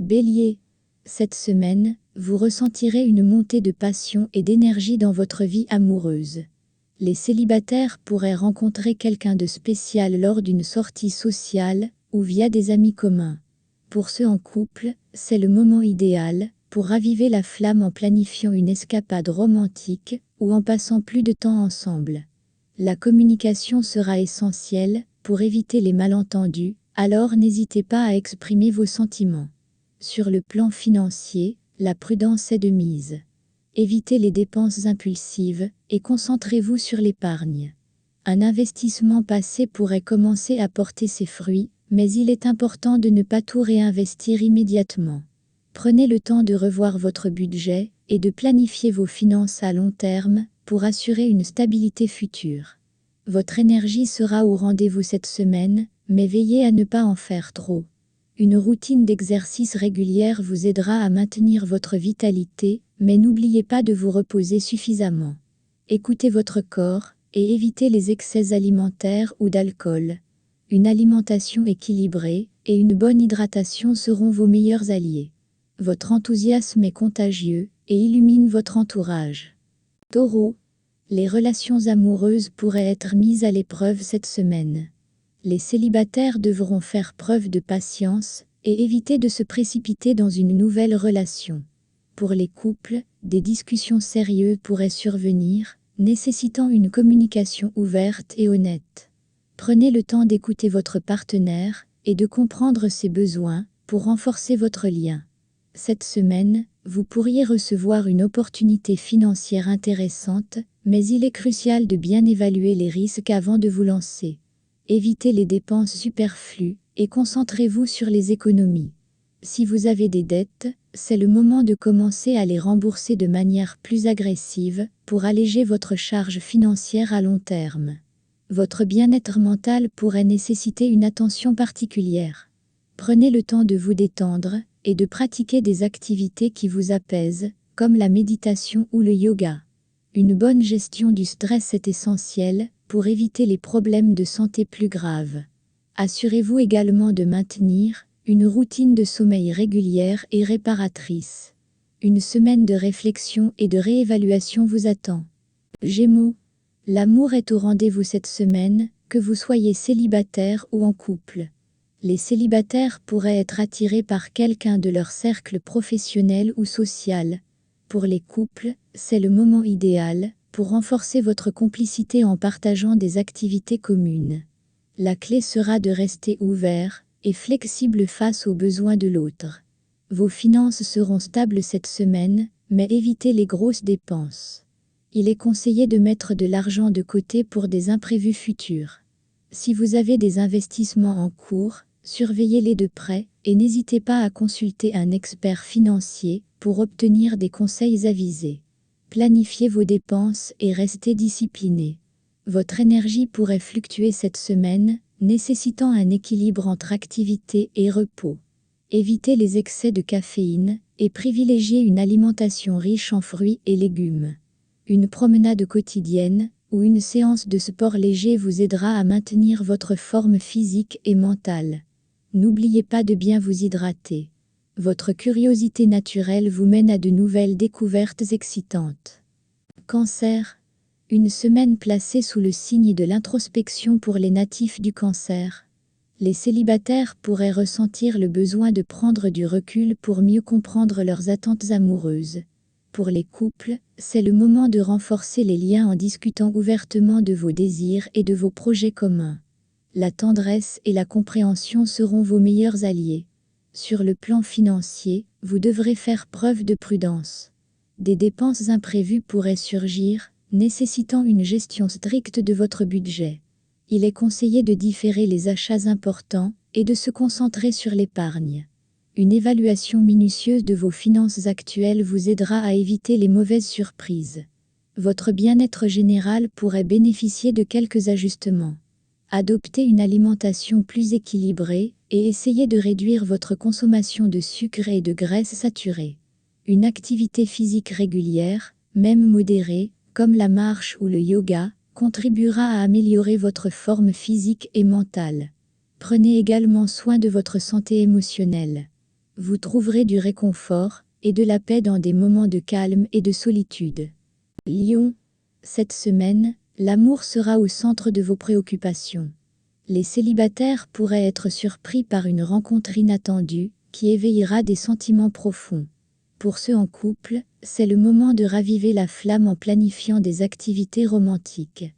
Bélier. Cette semaine, vous ressentirez une montée de passion et d'énergie dans votre vie amoureuse. Les célibataires pourraient rencontrer quelqu'un de spécial lors d'une sortie sociale ou via des amis communs. Pour ceux en couple, c'est le moment idéal pour raviver la flamme en planifiant une escapade romantique ou en passant plus de temps ensemble. La communication sera essentielle pour éviter les malentendus, alors n'hésitez pas à exprimer vos sentiments. Sur le plan financier, la prudence est de mise. Évitez les dépenses impulsives et concentrez-vous sur l'épargne. Un investissement passé pourrait commencer à porter ses fruits, mais il est important de ne pas tout réinvestir immédiatement. Prenez le temps de revoir votre budget et de planifier vos finances à long terme pour assurer une stabilité future. Votre énergie sera au rendez-vous cette semaine, mais veillez à ne pas en faire trop. Une routine d'exercice régulière vous aidera à maintenir votre vitalité, mais n'oubliez pas de vous reposer suffisamment. Écoutez votre corps et évitez les excès alimentaires ou d'alcool. Une alimentation équilibrée et une bonne hydratation seront vos meilleurs alliés. Votre enthousiasme est contagieux et illumine votre entourage. Taureau. Les relations amoureuses pourraient être mises à l'épreuve cette semaine. Les célibataires devront faire preuve de patience et éviter de se précipiter dans une nouvelle relation. Pour les couples, des discussions sérieuses pourraient survenir, nécessitant une communication ouverte et honnête. Prenez le temps d'écouter votre partenaire et de comprendre ses besoins pour renforcer votre lien. Cette semaine, vous pourriez recevoir une opportunité financière intéressante, mais il est crucial de bien évaluer les risques avant de vous lancer. Évitez les dépenses superflues et concentrez-vous sur les économies. Si vous avez des dettes, c'est le moment de commencer à les rembourser de manière plus agressive pour alléger votre charge financière à long terme. Votre bien-être mental pourrait nécessiter une attention particulière. Prenez le temps de vous détendre et de pratiquer des activités qui vous apaisent, comme la méditation ou le yoga. Une bonne gestion du stress est essentielle pour éviter les problèmes de santé plus graves. Assurez-vous également de maintenir une routine de sommeil régulière et réparatrice. Une semaine de réflexion et de réévaluation vous attend. Gémeaux. L'amour est au rendez-vous cette semaine, que vous soyez célibataire ou en couple. Les célibataires pourraient être attirés par quelqu'un de leur cercle professionnel ou social. Pour les couples, c'est le moment idéal pour renforcer votre complicité en partageant des activités communes. La clé sera de rester ouvert et flexible face aux besoins de l'autre. Vos finances seront stables cette semaine, mais évitez les grosses dépenses. Il est conseillé de mettre de l'argent de côté pour des imprévus futurs. Si vous avez des investissements en cours, surveillez-les de près et n'hésitez pas à consulter un expert financier pour obtenir des conseils avisés. Planifiez vos dépenses et restez discipliné. Votre énergie pourrait fluctuer cette semaine, nécessitant un équilibre entre activité et repos. Évitez les excès de caféine et privilégiez une alimentation riche en fruits et légumes. Une promenade quotidienne ou une séance de sport léger vous aidera à maintenir votre forme physique et mentale. N'oubliez pas de bien vous hydrater. Votre curiosité naturelle vous mène à de nouvelles découvertes excitantes. Cancer. Une semaine placée sous le signe de l'introspection pour les natifs du Cancer. Les célibataires pourraient ressentir le besoin de prendre du recul pour mieux comprendre leurs attentes amoureuses. Pour les couples, c'est le moment de renforcer les liens en discutant ouvertement de vos désirs et de vos projets communs. La tendresse et la compréhension seront vos meilleurs alliés. Sur le plan financier, vous devrez faire preuve de prudence. Des dépenses imprévues pourraient surgir, nécessitant une gestion stricte de votre budget. Il est conseillé de différer les achats importants et de se concentrer sur l'épargne. Une évaluation minutieuse de vos finances actuelles vous aidera à éviter les mauvaises surprises. Votre bien-être général pourrait bénéficier de quelques ajustements. Adoptez une alimentation plus équilibrée et essayez de réduire votre consommation de sucre et de graisses saturées. Une activité physique régulière, même modérée, comme la marche ou le yoga, contribuera à améliorer votre forme physique et mentale. Prenez également soin de votre santé émotionnelle. Vous trouverez du réconfort et de la paix dans des moments de calme et de solitude. Lion, cette semaine, l'amour sera au centre de vos préoccupations. Les célibataires pourraient être surpris par une rencontre inattendue qui éveillera des sentiments profonds. Pour ceux en couple, c'est le moment de raviver la flamme en planifiant des activités romantiques.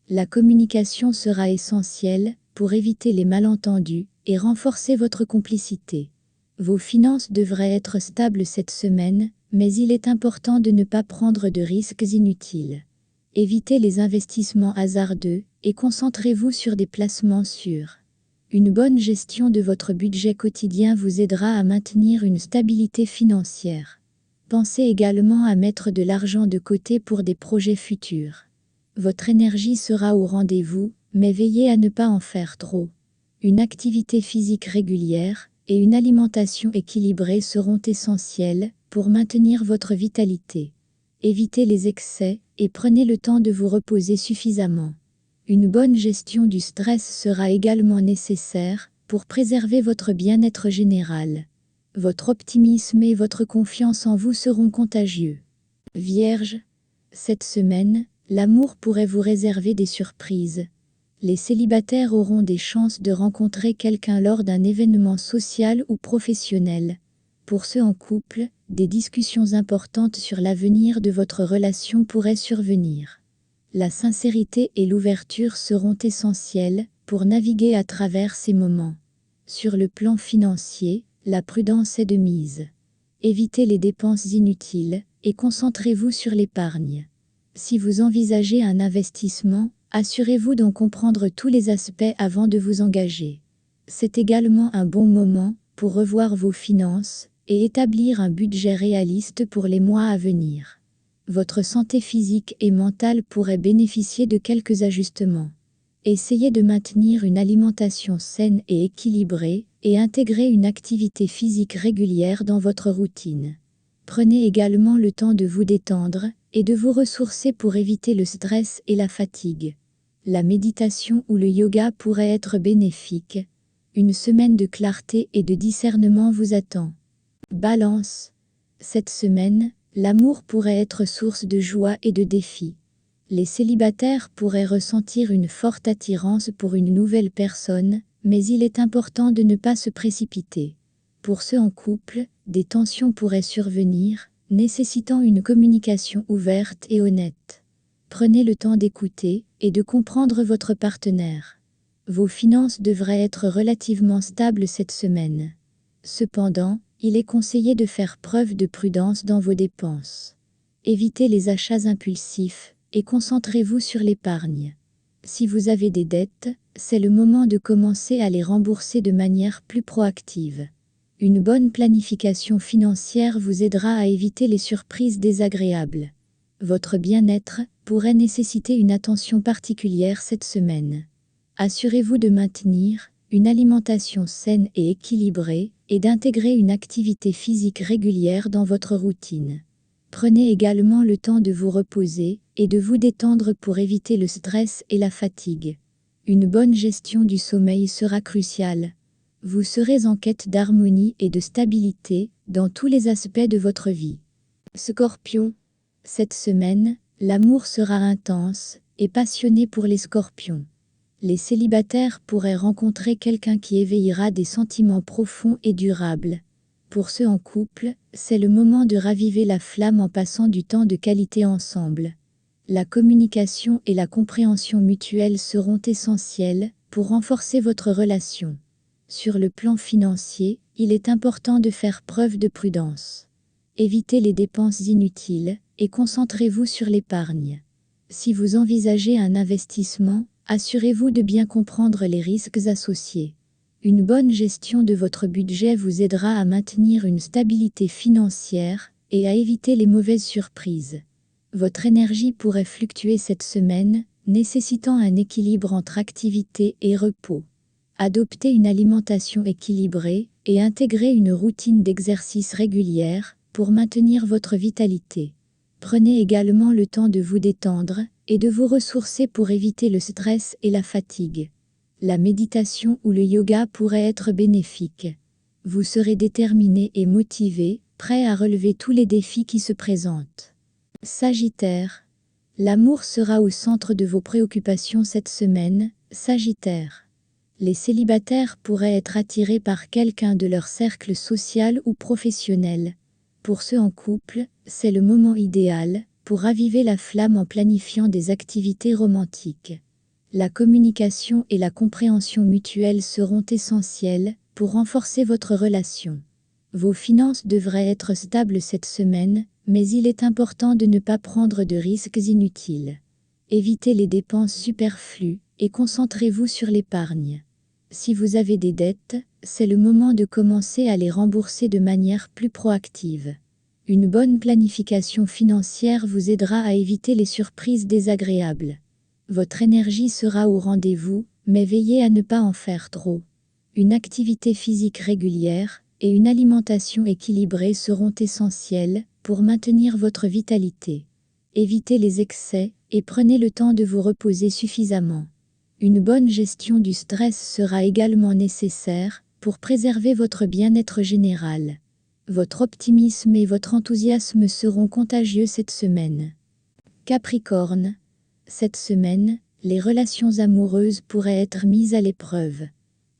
La communication sera essentielle pour éviter les malentendus et renforcer votre complicité. Vos finances devraient être stables cette semaine, mais il est important de ne pas prendre de risques inutiles. Évitez les investissements hasardeux et concentrez-vous sur des placements sûrs. Une bonne gestion de votre budget quotidien vous aidera à maintenir une stabilité financière. Pensez également à mettre de l'argent de côté pour des projets futurs. Votre énergie sera au rendez-vous, mais veillez à ne pas en faire trop. Une activité physique régulière et une alimentation équilibrée seront essentielles pour maintenir votre vitalité. Évitez les excès et prenez le temps de vous reposer suffisamment. Une bonne gestion du stress sera également nécessaire pour préserver votre bien-être général. Votre optimisme et votre confiance en vous seront contagieux. Vierge, cette semaine, l'amour pourrait vous réserver des surprises. Les célibataires auront des chances de rencontrer quelqu'un lors d'un événement social ou professionnel. Pour ceux en couple, des discussions importantes sur l'avenir de votre relation pourraient survenir. La sincérité et l'ouverture seront essentielles pour naviguer à travers ces moments. Sur le plan financier, la prudence est de mise. Évitez les dépenses inutiles et concentrez-vous sur l'épargne. Si vous envisagez un investissement, assurez-vous d'en comprendre tous les aspects avant de vous engager. C'est également un bon moment pour revoir vos finances et établir un budget réaliste pour les mois à venir. Votre santé physique et mentale pourrait bénéficier de quelques ajustements. Essayez de maintenir une alimentation saine et équilibrée et intégrer une activité physique régulière dans votre routine. Prenez également le temps de vous détendre et de vous ressourcer pour éviter le stress et la fatigue. La méditation ou le yoga pourrait être bénéfique. Une semaine de clarté et de discernement vous attend. Balance. Cette semaine, l'amour pourrait être source de joie et de défis. Les célibataires pourraient ressentir une forte attirance pour une nouvelle personne, mais il est important de ne pas se précipiter. Pour ceux en couple, des tensions pourraient survenir, nécessitant une communication ouverte et honnête. Prenez le temps d'écouter et de comprendre votre partenaire. Vos finances devraient être relativement stables cette semaine. Cependant, il est conseillé de faire preuve de prudence dans vos dépenses. Évitez les achats impulsifs et concentrez-vous sur l'épargne. Si vous avez des dettes, c'est le moment de commencer à les rembourser de manière plus proactive. Une bonne planification financière vous aidera à éviter les surprises désagréables. Votre bien-être pourrait nécessiter une attention particulière cette semaine. Assurez-vous de maintenir une alimentation saine et équilibrée et d'intégrer une activité physique régulière dans votre routine. Prenez également le temps de vous reposer et de vous détendre pour éviter le stress et la fatigue. Une bonne gestion du sommeil sera cruciale. Vous serez en quête d'harmonie et de stabilité dans tous les aspects de votre vie. Scorpion. Cette semaine, l'amour sera intense et passionné pour les scorpions. Les célibataires pourraient rencontrer quelqu'un qui éveillera des sentiments profonds et durables. Pour ceux en couple, c'est le moment de raviver la flamme en passant du temps de qualité ensemble. La communication et la compréhension mutuelle seront essentielles pour renforcer votre relation. Sur le plan financier, il est important de faire preuve de prudence. Évitez les dépenses inutiles et concentrez-vous sur l'épargne. Si vous envisagez un investissement, assurez-vous de bien comprendre les risques associés. Une bonne gestion de votre budget vous aidera à maintenir une stabilité financière et à éviter les mauvaises surprises. Votre énergie pourrait fluctuer cette semaine, nécessitant un équilibre entre activité et repos. Adoptez une alimentation équilibrée et intégrez une routine d'exercice régulière pour maintenir votre vitalité. Prenez également le temps de vous détendre et de vous ressourcer pour éviter le stress et la fatigue. La méditation ou le yoga pourraient être bénéfiques. Vous serez déterminé et motivé, prêt à relever tous les défis qui se présentent. Sagittaire. L'amour sera au centre de vos préoccupations cette semaine, Sagittaire. Les célibataires pourraient être attirés par quelqu'un de leur cercle social ou professionnel. Pour ceux en couple, c'est le moment idéal pour raviver la flamme en planifiant des activités romantiques. La communication et la compréhension mutuelle seront essentielles pour renforcer votre relation. Vos finances devraient être stables cette semaine, mais il est important de ne pas prendre de risques inutiles. Évitez les dépenses superflues et concentrez-vous sur l'épargne. Si vous avez des dettes, c'est le moment de commencer à les rembourser de manière plus proactive. Une bonne planification financière vous aidera à éviter les surprises désagréables. Votre énergie sera au rendez-vous, mais veillez à ne pas en faire trop. Une activité physique régulière et une alimentation équilibrée seront essentielles pour maintenir votre vitalité. Évitez les excès et prenez le temps de vous reposer suffisamment. Une bonne gestion du stress sera également nécessaire pour préserver votre bien-être général. Votre optimisme et votre enthousiasme seront contagieux cette semaine. Capricorne. Cette semaine, les relations amoureuses pourraient être mises à l'épreuve.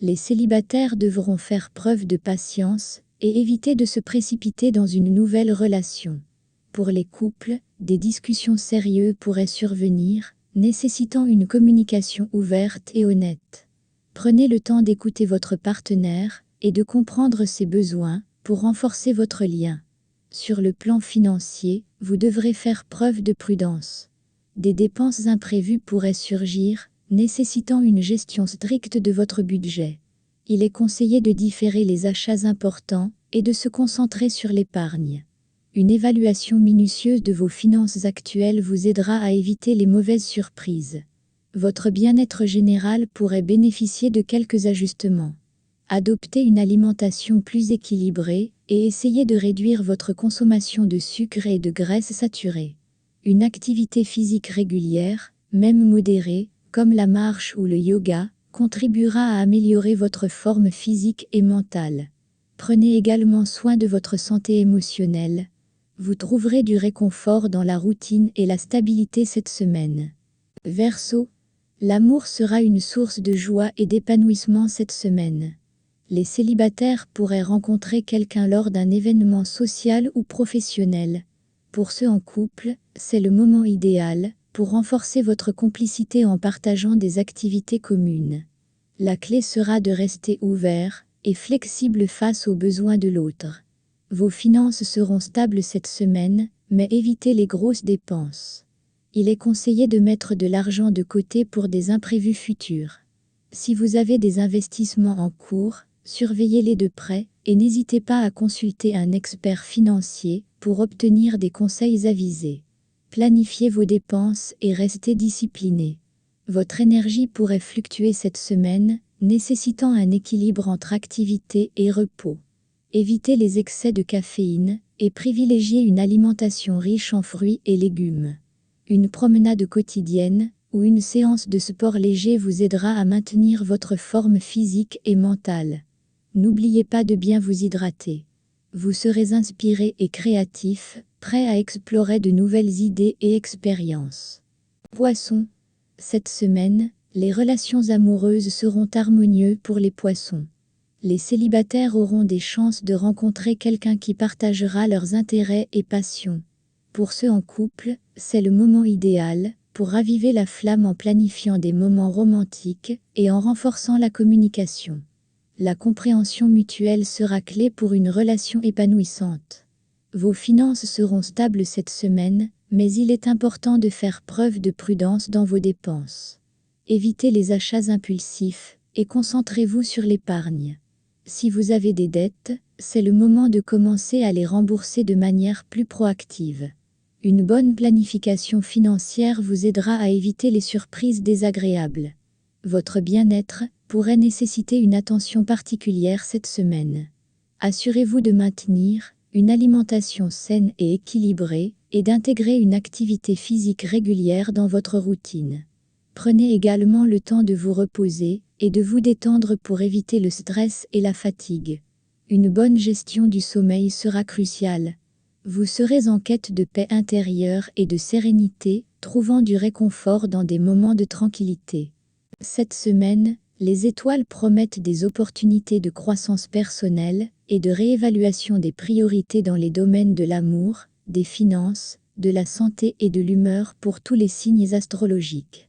Les célibataires devront faire preuve de patience et éviter de se précipiter dans une nouvelle relation. Pour les couples, des discussions sérieuses pourraient survenir, nécessitant une communication ouverte et honnête. Prenez le temps d'écouter votre partenaire et de comprendre ses besoins pour renforcer votre lien. Sur le plan financier, vous devrez faire preuve de prudence. Des dépenses imprévues pourraient surgir, nécessitant une gestion stricte de votre budget. Il est conseillé de différer les achats importants et de se concentrer sur l'épargne. Une évaluation minutieuse de vos finances actuelles vous aidera à éviter les mauvaises surprises. Votre bien-être général pourrait bénéficier de quelques ajustements. Adoptez une alimentation plus équilibrée et essayez de réduire votre consommation de sucre et de graisses saturées. Une activité physique régulière, même modérée, comme la marche ou le yoga, contribuera à améliorer votre forme physique et mentale. Prenez également soin de votre santé émotionnelle. Vous trouverez du réconfort dans la routine et la stabilité cette semaine. Verseau. L'amour sera une source de joie et d'épanouissement cette semaine. Les célibataires pourraient rencontrer quelqu'un lors d'un événement social ou professionnel. Pour ceux en couple, c'est le moment idéal pour renforcer votre complicité en partageant des activités communes. La clé sera de rester ouvert et flexible face aux besoins de l'autre. Vos finances seront stables cette semaine, mais évitez les grosses dépenses. Il est conseillé de mettre de l'argent de côté pour des imprévus futurs. Si vous avez des investissements en cours, surveillez-les de près et n'hésitez pas à consulter un expert financier pour obtenir des conseils avisés. Planifiez vos dépenses et restez discipliné. Votre énergie pourrait fluctuer cette semaine, nécessitant un équilibre entre activité et repos. Évitez les excès de caféine et privilégiez une alimentation riche en fruits et légumes. Une promenade quotidienne ou une séance de sport léger vous aidera à maintenir votre forme physique et mentale. N'oubliez pas de bien vous hydrater. Vous serez inspiré et créatif, prêt à explorer de nouvelles idées et expériences. Poissons. Cette semaine, les relations amoureuses seront harmonieuses pour les poissons. Les célibataires auront des chances de rencontrer quelqu'un qui partagera leurs intérêts et passions. Pour ceux en couple, c'est le moment idéal pour raviver la flamme en planifiant des moments romantiques et en renforçant la communication. La compréhension mutuelle sera clé pour une relation épanouissante. Vos finances seront stables cette semaine, mais il est important de faire preuve de prudence dans vos dépenses. Évitez les achats impulsifs et concentrez-vous sur l'épargne. Si vous avez des dettes, c'est le moment de commencer à les rembourser de manière plus proactive. Une bonne planification financière vous aidera à éviter les surprises désagréables. Votre bien-être pourrait nécessiter une attention particulière cette semaine. Assurez-vous de maintenir une alimentation saine et équilibrée et d'intégrer une activité physique régulière dans votre routine. Prenez également le temps de vous reposer et de vous détendre pour éviter le stress et la fatigue. Une bonne gestion du sommeil sera cruciale. Vous serez en quête de paix intérieure et de sérénité, trouvant du réconfort dans des moments de tranquillité. Cette semaine, les étoiles promettent des opportunités de croissance personnelle et de réévaluation des priorités dans les domaines de l'amour, des finances, de la santé et de l'humeur pour tous les signes astrologiques.